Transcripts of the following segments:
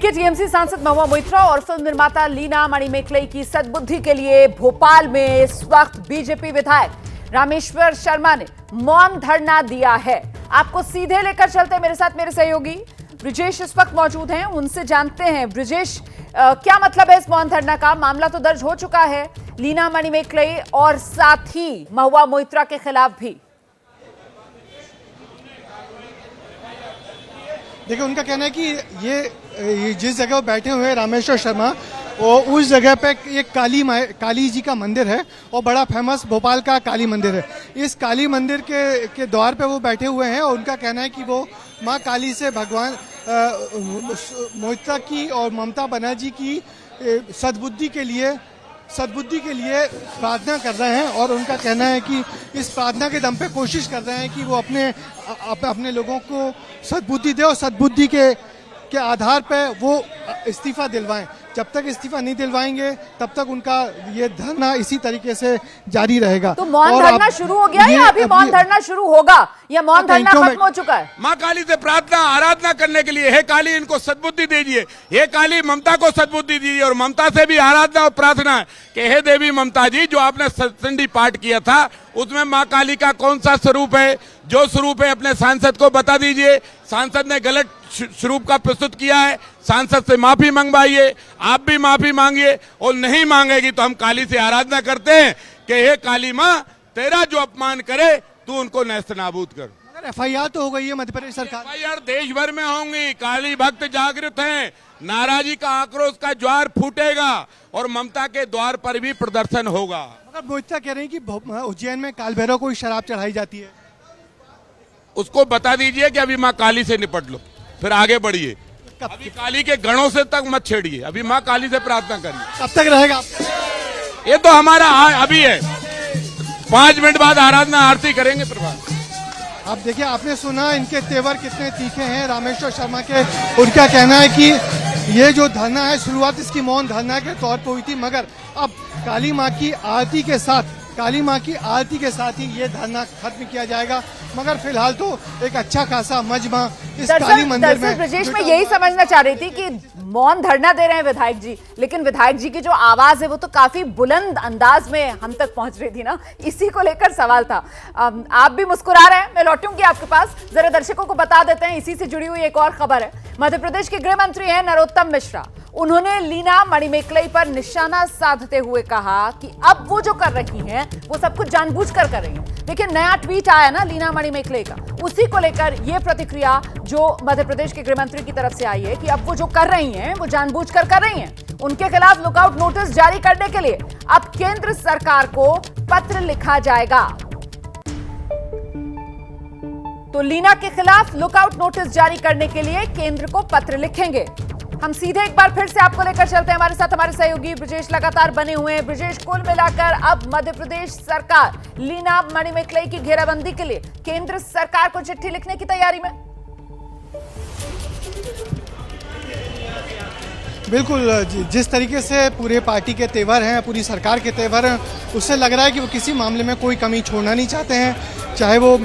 देखिए, टीएमसी सांसद महुआ मोइत्रा और फिल्म निर्माता लीना मणिमेकलई की सद्बुद्धि के लिए भोपाल में इस वक्त बीजेपी विधायक रामेश्वर शर्मा ने मौन धरना दिया है। आपको सीधे लेकर चलते हैं मेरे साथ मेरे सहयोगी ब्रिजेश इस वक्त मौजूद हैं, उनसे जानते हैं। ब्रिजेश, क्या मतलब है इस मौन धरना का? मामला तो दर्ज हो चुका है लीना मणिमेकलई और साथ ही महुआ मोइत्रा के खिलाफ भी। देखिए, उनका कहना है कि ये जिस जगह बैठे हुए हैं रामेश्वर शर्मा, वो उस जगह पे एक काली जी का मंदिर है और बड़ा फेमस भोपाल का काली मंदिर है। इस काली मंदिर के द्वार पे वो बैठे हुए हैं और उनका कहना है कि वो माँ काली से भगवान मोइत्रा की और ममता बनर्जी की सद्बुद्धि के लिए प्रार्थना कर रहे हैं। और उनका कहना है कि इस प्रार्थना के दम पे कोशिश कर रहे हैं कि वो अपने लोगों को सद्बुद्धि दे और सद्बुद्धि के आधार पे वो इस्तीफा दिलवाएं। जब तक इस्तीफा नहीं दिलवाएंगे तब तक उनका ये धरना इसी तरीके से जारी रहेगा। तो मौन धरना शुरू हो गया या अभी मौन धरना शुरू होगा या मौन धरना खत्म हो चुका है? माँ काली से प्रार्थना आराधना करने के लिए, हे काली इनको सद्बुद्धि दीजिए, हे काली ममता को सद्बुद्धि दीजिए। और ममता से भी आराधना और प्रार्थना है कि हे देवी ममता जी, जो आपने सत्संडी पाठ किया था उसमें माँ काली का कौन सा स्वरूप है? जो स्वरूप है अपने सांसद को बता दीजिए। सांसद ने गलत स्वरूप का प्रस्तुत किया है, सांसद से माफी मंगवाइए, आप भी माफी मांगिए। और नहीं मांगेगी तो हम काली से आराधना करते हैं कि हे काली माँ, तेरा जो अपमान करे तू उनको नेस्तनाबूद कर। मगर एफआईआर तो हो गई है मध्य प्रदेश सरकार। एफआईआर देश भर में होंगी। काली भक्त जागृत हैं, नाराजी का आक्रोश का ज्वार फूटेगा और ममता के द्वार पर भी प्रदर्शन होगा। मगर मोइत्रा कह रहे हैं कि उज्जैन में काल भैरव को शराब चढ़ाई जाती है। उसको बता दीजिए कि अभी माँ काली से निपट लो, फिर आगे बढ़िए। अभी काली के गणों से तक मत छेड़िए, अभी माँ काली से प्रार्थना करिए। कब तक रहेगा? ये तो हमारा अभी है, 5 मिनट बाद आराधना आरती करेंगे प्रभात। आप देखिए, आपने सुना इनके तेवर कितने तीखे हैं रामेश्वर शर्मा के। उनका कहना है कि ये जो धरना है, शुरुआत इसकी मौन धरना के तौर पर हुई थी, मगर अब काली माँ की आरती के साथ ही ये धरना खत्म किया जाएगा। मगर फिलहाल तो एक अच्छा खासा मजमा इस काली मंदिर में। ब्रजेश, मैं यही समझना चाह रही थी कि मौन धरना दे रहे हैं विधायक जी, लेकिन विधायक जी की जो आवाज है वो तो काफी बुलंद अंदाज में हम तक पहुंच रही थी ना, इसी को लेकर सवाल था। आप भी मुस्कुरा रहे हैं, मैं लौटूंगी आपके पास। जरा दर्शकों को बता देते हैं, इसी से जुड़ी हुई एक और खबर है। मध्य प्रदेश के गृह मंत्री हैं नरोत्तम मिश्रा। उन्होंने लीना मणिमेकलई पर निशाना साधते हुए कहा कि अब वो जो कर रही हैं वो सब कुछ जानबूझकर कर रही हैं। देखिए, नया ट्वीट आया ना लीना मणिमेकलई का, उसी को लेकर ये प्रतिक्रिया जो मध्य प्रदेश के गृह मंत्री की तरफ से आई है कि अब वो जो कर रही हैं वो जानबूझकर कर रही हैं। उनके खिलाफ लुकआउट नोटिस जारी करने के लिए अब केंद्र सरकार को पत्र लिखा जाएगा। तो लीना के खिलाफ लुकआउट नोटिस जारी करने के लिए केंद्र को पत्र लिखेंगे। हम सीधे एक बार फिर से आपको लेकर चलते हैं। हमारे साथ हमारे सहयोगी ब्रिजेश लगातार बने हुए हैं। ब्रिजेश, कुल मिलाकर अब मध्य प्रदेश सरकार लीना मणिमेकलई की घेराबंदी के लिए केंद्र सरकार को चिट्ठी लिखने की तैयारी में। बिल्कुल, जिस तरीके से पूरे पार्टी के तेवर हैं, पूरी सरकार के तेवर हैं, उससे लग रहा है कि वो किसी मामले में कोई कमी छोड़ना नहीं चाहते हैं। चाहे वो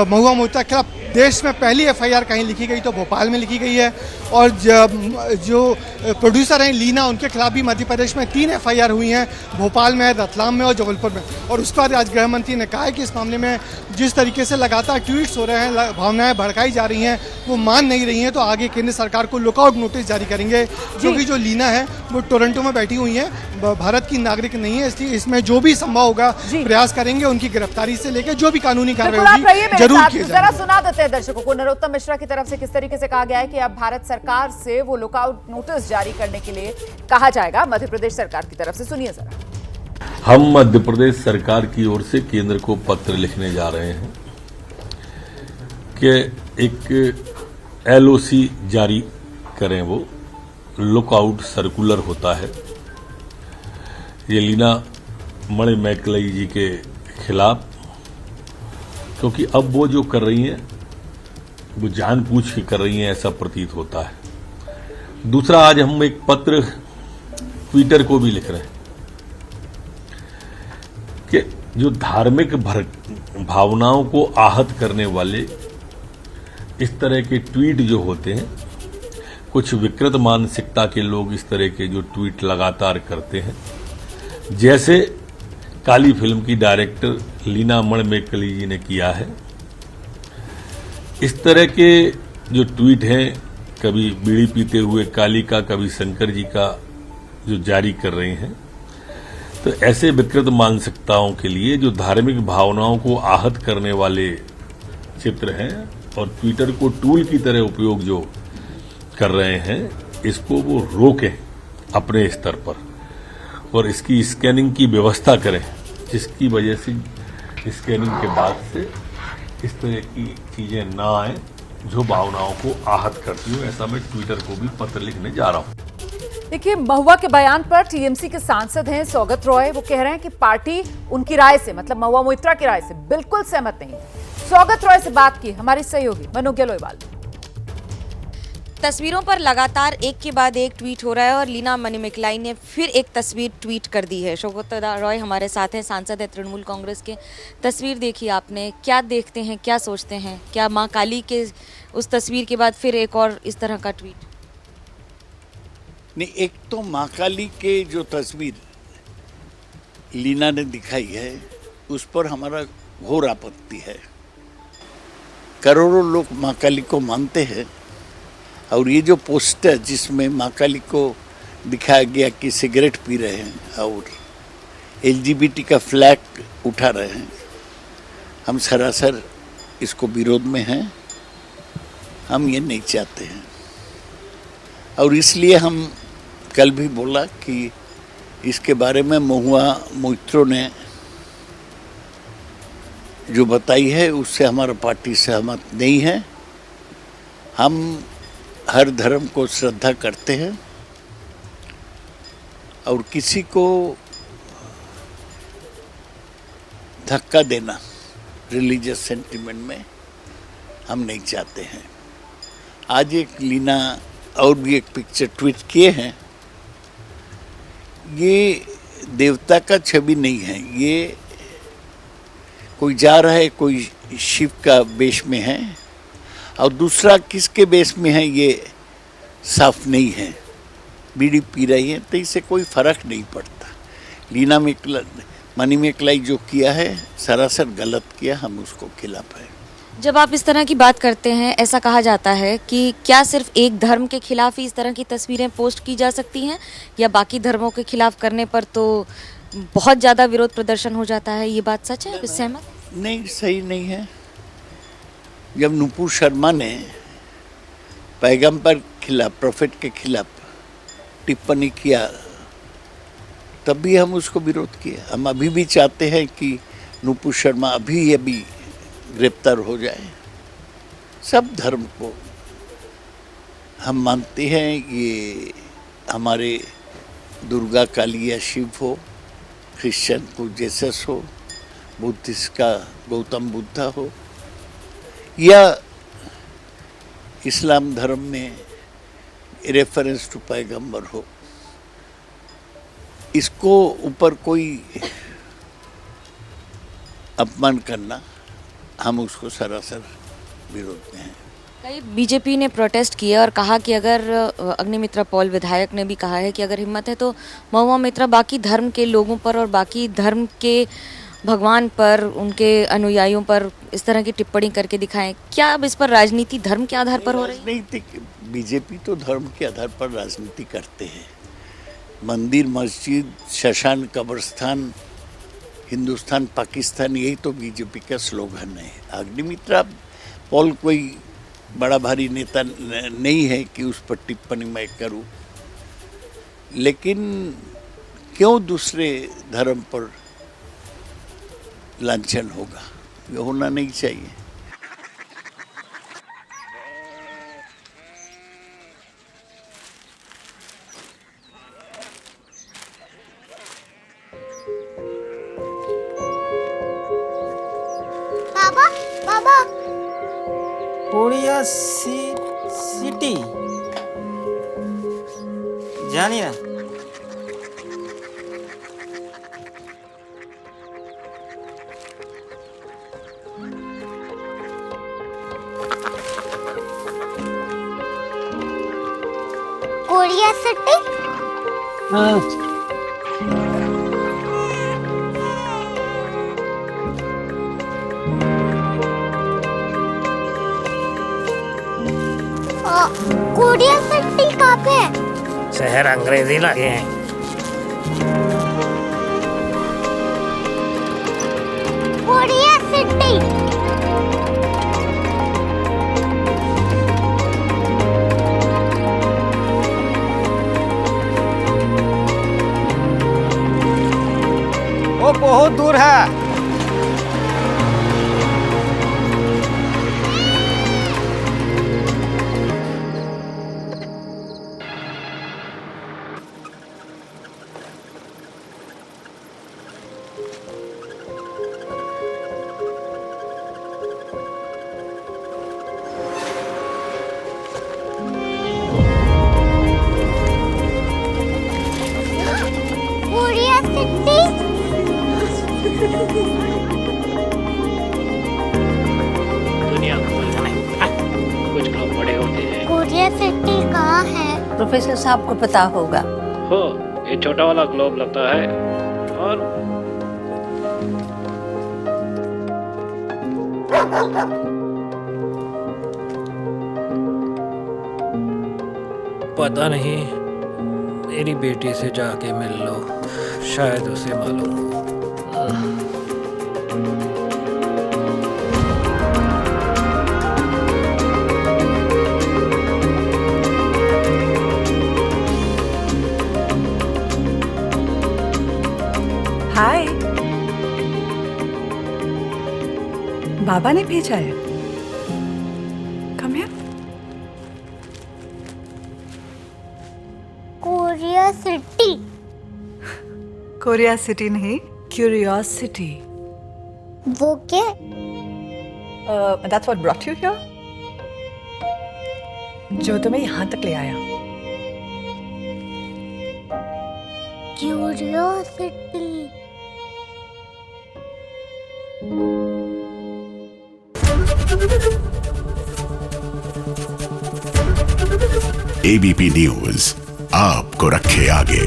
महुआ मोइत्रा के खिलाफ देश में पहली एफआईआर कहीं लिखी गई तो भोपाल में लिखी गई है, और जो प्रोड्यूसर हैं लीना, उनके खिलाफ भी मध्य प्रदेश में 3 एफआईआर हुई हैं, भोपाल में, रतलाम में और जबलपुर में। और उसके बाद आज गृह मंत्री ने कहा है कि इस मामले में जिस तरीके से लगातार ट्वीट्स हो रहे हैं, भावनाएं भड़काई जा रही हैं, वो मान नहीं रही हैं, तो आगे केंद्र सरकार को लुकआउट नोटिस जारी करेंगे। क्योंकि जो लीना है वो टोरंटो में बैठी हुई है, भारत की नागरिक नहीं है, इसलिए इसमें जो भी संभव होगा प्रयास करेंगे उनकी गिरफ्तारी से लेकर जो भी कानूनी कार्रवाई होगी जरूर की जाएगी। जरा सुना देते हैं दर्शकों को नरोत्तम मिश्रा की तरफ से किस तरीके से कहा गया है कि अब भारत सरकार से वो लुकआउट नोटिस जारी करने के लिए कहा जाएगा मध्य प्रदेश सरकार की तरफ से। सुनिए जरा। हम मध्य प्रदेश सरकार की ओर से केंद्र को पत्र लिखने जा रहे हैं कि एक एलओसी जारी करें। वो लुकआउट सर्कुलर होता है ये लीना मणिमेकलई जी के खिलाफ, क्योंकि अब वो जो कर रही हैं वो जानबूझ के कर रही हैं, ऐसा प्रतीत होता है। दूसरा, आज हम एक पत्र ट्विटर को भी लिख रहे हैं कि जो धार्मिक भावनाओं को आहत करने वाले इस तरह के ट्वीट जो होते हैं, कुछ विकृत मानसिकता के लोग इस तरह के जो ट्वीट लगातार करते हैं, जैसे काली फिल्म की डायरेक्टर लीना मणिमेकली जी ने किया है। इस तरह के जो ट्वीट हैं, कभी बीड़ी पीते हुए काली का, कभी शंकर जी का जो जारी कर रहे हैं, तो ऐसे विकृत मानसिकताओं के लिए जो धार्मिक भावनाओं को आहत करने वाले चित्र हैं और ट्विटर को टूल की तरह उपयोग जो कर रहे हैं, इसको वो रोकें अपने स्तर पर और इसकी स्कैनिंग की व्यवस्था करें, जिसकी वजह से स्कैनिंग के बाद से इस तरह की चीजें ना आए जो भावनाओं को आहत करती हो। ऐसा मैं ट्विटर को भी पत्र लिखने जा रहा हूं। देखिए, महुआ के बयान पर टीएमसी के सांसद हैं सौगत रॉय, वो कह रहे हैं कि पार्टी उनकी राय से, मतलब महुआ मोइत्रा की राय से बिल्कुल सहमत नहीं है। सौगत रॉय से बात की हमारी सहयोगी मनु गेलोईवाल। तस्वीरों पर लगातार एक के बाद एक ट्वीट हो रहा है और लीना मणिमेकलाई ने फिर एक तस्वीर ट्वीट कर दी है। सौगत रॉय हमारे साथ हैं, सांसद है तृणमूल कांग्रेस के। तस्वीर देखी आपने, क्या देखते हैं, क्या सोचते हैं? क्या मां काली के उस तस्वीर के बाद फिर एक और इस तरह का ट्वीट? नहीं, एक तो मां काली के जो तस्वीर लीना ने दिखाई है उस पर हमारा घोर आपत्ति है। करोड़ों लोग मां काली को मानते हैं और ये जो पोस्टर जिसमें मां काली को दिखाया गया कि सिगरेट पी रहे हैं और एलजीबीटी का फ्लैग उठा रहे हैं, हम सरासर इसको विरोध में हैं। हम ये नहीं चाहते हैं और इसलिए हम कल भी बोला कि इसके बारे में महुआ मोइत्रो ने जो बताई है उससे हमारा पार्टी सहमत नहीं है। हम हर धर्म को श्रद्धा करते हैं और किसी को धक्का देना रिलीजियस सेंटिमेंट में हम नहीं चाहते हैं। आज एक लीना और भी एक पिक्चर ट्वीट किए हैं, ये देवता का छवि नहीं है, ये कोई जा रहा है, कोई शिव का वेश में है और दूसरा किसके बेस में है ये साफ नहीं है। बीड़ी पी रही है तो इससे कोई फर्क नहीं पड़ता। लीना मणिमेकलाई जो किया है सरासर गलत किया, हम उसको खिलाफ है। जब आप इस तरह की बात करते हैं, ऐसा कहा जाता है कि क्या सिर्फ एक धर्म के खिलाफ ही इस तरह की तस्वीरें पोस्ट की जा सकती हैं या बाकी धर्मों के खिलाफ करने पर तो बहुत ज़्यादा विरोध प्रदर्शन हो जाता है? ये बात सच है? सहमत? नहीं, सही नहीं है। जब नुपुर शर्मा ने पैगंबर खिलाफ, प्रोफेट के खिलाफ टिप्पणी किया तब भी हम उसको विरोध किया। हम अभी भी चाहते हैं कि नुपुर शर्मा अभी गिरफ्तार हो जाए। सब धर्म को हम मानते हैं, ये हमारे दुर्गा काली या शिव हो, क्रिश्चियन को जेसस हो, बुद्धिस्ट का गौतम बुद्धा हो या इस्लाम धर्म में रेफरेंस टू पैगंबर हो, इसको ऊपर कोई अपमान करना, हम उसको सरासर विरोध में हैं। कई बीजेपी ने प्रोटेस्ट किया और कहा कि अगर अग्निमित्रा पॉल विधायक ने भी कहा है कि अगर हिम्मत है तो महुआ मोइत्रा बाकी धर्म के लोगों पर और बाकी धर्म के भगवान पर, उनके अनुयायियों पर इस तरह की टिप्पणी करके दिखाएं। क्या अब इस पर राजनीति धर्म के आधार पर हो रही है? राजनीति, बीजेपी तो धर्म के आधार पर राजनीति करते हैं। मंदिर, मस्जिद, श्मशान, कब्रिस्तान, हिंदुस्तान, पाकिस्तान, यही तो बीजेपी का स्लोगन है। अग्निमित्रा पॉल कोई बड़ा भारी नेता नहीं है कि उस पर टिप्पणी मैं करूं, लेकिन क्यों दूसरे धर्म पर लांछन होगा? ये होना नहीं चाहिए। बाबा बाबा कोरिया सिटी জানি না। क्यूरियोसिटी। क्यूरियोसिटी कहाँ पे है? शहर अंग्रेजी लगे हैं। क्यूरियोसिटी। वो बहुत दूर है। दुनिया को नहीं, कुछ लोग बड़े होते हैं। क्यूरियोसिटी कहाँ है? प्रोफेसर साहब को पता होगा। हो, ये छोटा वाला ग्लोब लगता है और पता नहीं, मेरी बेटी से जाके मिल लो, शायद उसे मालूम हो। हाय, बाबा ने भेजा है। Come here. Curiosity. Korea city नहीं, क्यूरियोसिटी। वो क्या? That's what brought you here. जो तुम्हें यहाँ तक ले आया। क्यूरियोसिटी। एबीपी न्यूज आपको रखे आगे।